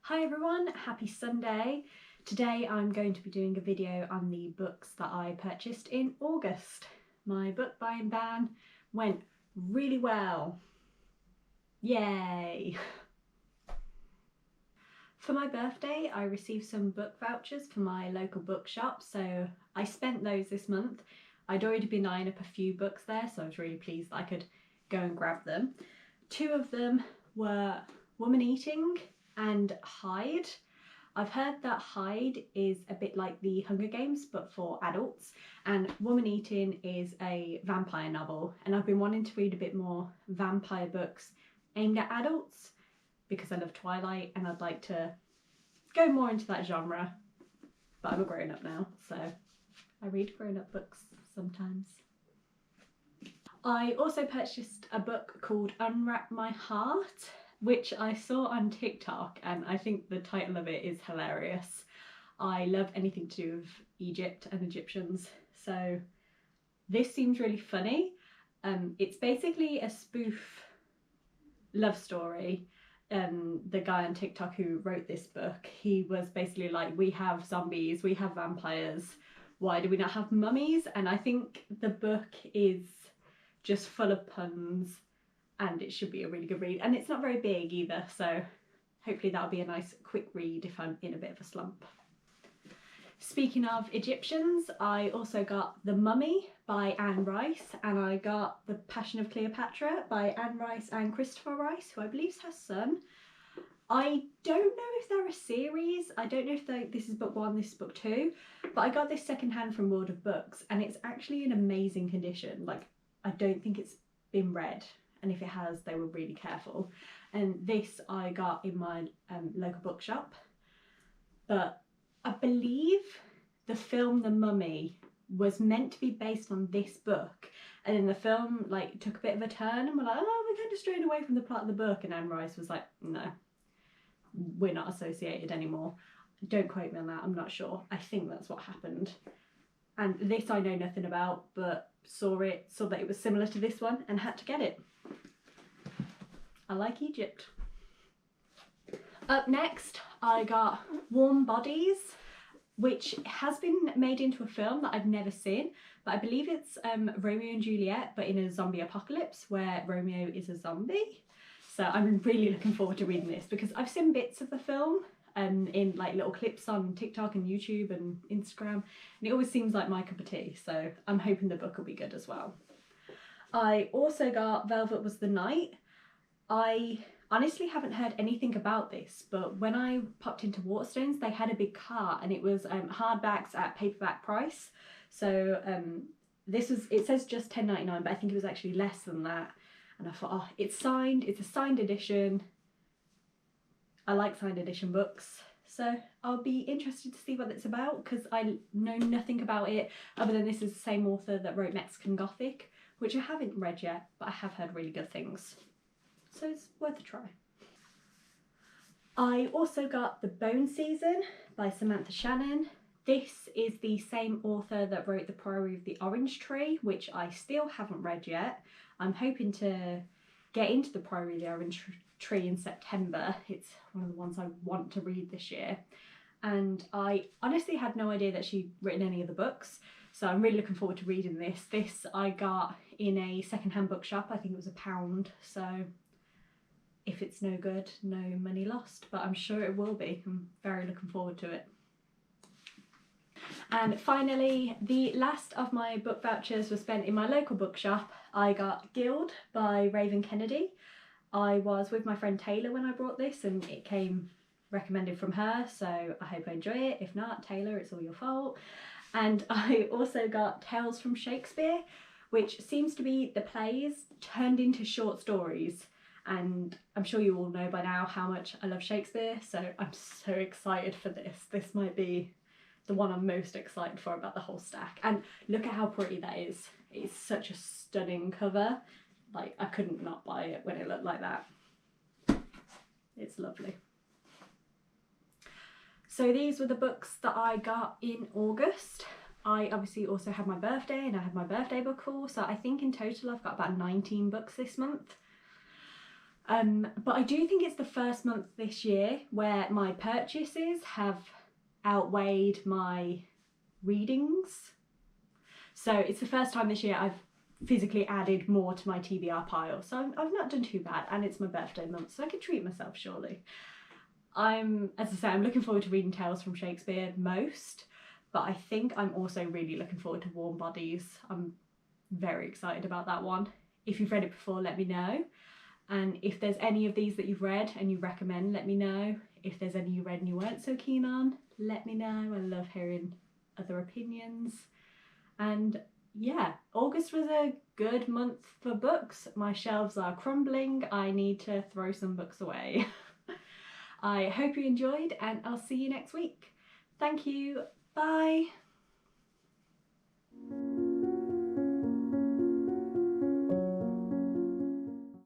Hi everyone, happy Sunday. Today I'm going to be doing a video on the books that I purchased in August. My book buying ban went really well. Yay! For my birthday I received some book vouchers for my local bookshop, so I spent those this month. I'd already been eyeing up a few books there, so I was really pleased that I could go and grab them. Two of them were Woman Eating and Hide. I've heard that Hide is a bit like the Hunger Games but for adults, and Woman Eating is a vampire novel, and I've been wanting to read a bit more vampire books aimed at adults because I love Twilight and I'd like to go more into that genre, but I'm a grown-up now, so I read grown-up books sometimes. I also purchased a book called Unwrap My Heart, which I saw on TikTok, and I think the title of it is hilarious. I love anything to do with Egypt and Egyptians, so this seems really funny. It's basically a spoof love story. The guy on TikTok who wrote this book, he was basically like, we have zombies, we have vampires, why do we not have mummies? And I think the book is just full of puns, and it should be a really good read, and it's not very big either, so hopefully that'll be a nice quick read if I'm in a bit of a slump. Speaking of Egyptians, I also got The Mummy by Anne Rice, and I got The Passion of Cleopatra by Anne Rice and Christopher Rice, who I believe is her son. I don't know if they're a series, I don't know if this is book one, this is book two, but I got this secondhand from World of Books, and it's actually in amazing condition. Like, I don't think it's been read, and if it has, they were really careful. And this I got in my local bookshop, but I believe the film The Mummy was meant to be based on this book, and then the film like took a bit of a turn and we're like, oh, we're kind of straying away from the plot of the book, and Anne Rice was like, no, we're not associated anymore. Don't quote me on that, I'm not sure. I think that's what happened. And this I know nothing about, but saw that it was similar to this one and had to get it. I like Egypt. Up next, I got Warm Bodies, which has been made into a film that I've never seen, but I believe it's Romeo and Juliet, but in a zombie apocalypse where Romeo is a zombie. So I'm really looking forward to reading this because I've seen bits of the film in like little clips on TikTok and YouTube and Instagram, and it always seems like my cup of tea, so I'm hoping the book will be good as well. I also got Velvet Was the Night. I honestly haven't heard anything about this, but when I popped into Waterstones, they had a big cart and it was hardbacks at paperback price. So it says just $10.99, but I think it was actually less than that. And I thought, oh, it's signed, it's a signed edition. I like signed edition books, so I'll be interested to see what it's about because I know nothing about it other than this is the same author that wrote Mexican Gothic, which I haven't read yet, but I have heard really good things. So it's worth a try. I also got The Bone Season by Samantha Shannon. This is the same author that wrote The Priory of the Orange Tree, which I still haven't read yet. I'm hoping to get into The Priory of the Orange Tree in September. It's one of the ones I want to read this year. And I honestly had no idea that she'd written any of the books, so I'm really looking forward to reading this. This I got in a secondhand bookshop, I think it was £1, so if it's no good, no money lost, but I'm sure it will be. I'm very looking forward to it. And finally, the last of my book vouchers was spent in my local bookshop. I got Guild by Raven Kennedy. I was with my friend Taylor when I brought this and it came recommended from her, so I hope I enjoy it. If not, Taylor, it's all your fault. And I also got Tales from Shakespeare, which seems to be the plays turned into short stories. And I'm sure you all know by now how much I love Shakespeare, so I'm so excited for this. This might be the one I'm most excited for about the whole stack. And look at how pretty that is. It's such a stunning cover. Like, I couldn't not buy it when it looked like that. It's lovely. So these were the books that I got in August. I obviously also had my birthday and I had my birthday book haul, so I think in total I've got about 19 books this month. But I do think it's the first month this year where my purchases have outweighed my readings. So it's the first time this year I've physically added more to my TBR pile. So I've not done too bad, and it's my birthday month, so I could treat myself surely. As I say, I'm looking forward to reading Tales from Shakespeare most, but I think I'm also really looking forward to Warm Bodies. I'm very excited about that one. If you've read it before, let me know. And if there's any of these that you've read and you recommend, let me know. If there's any you read and you weren't so keen on, let me know. I love hearing other opinions. And yeah, August was a good month for books. My shelves are crumbling. I need to throw some books away. I hope you enjoyed, and I'll see you next week. Thank you. Bye.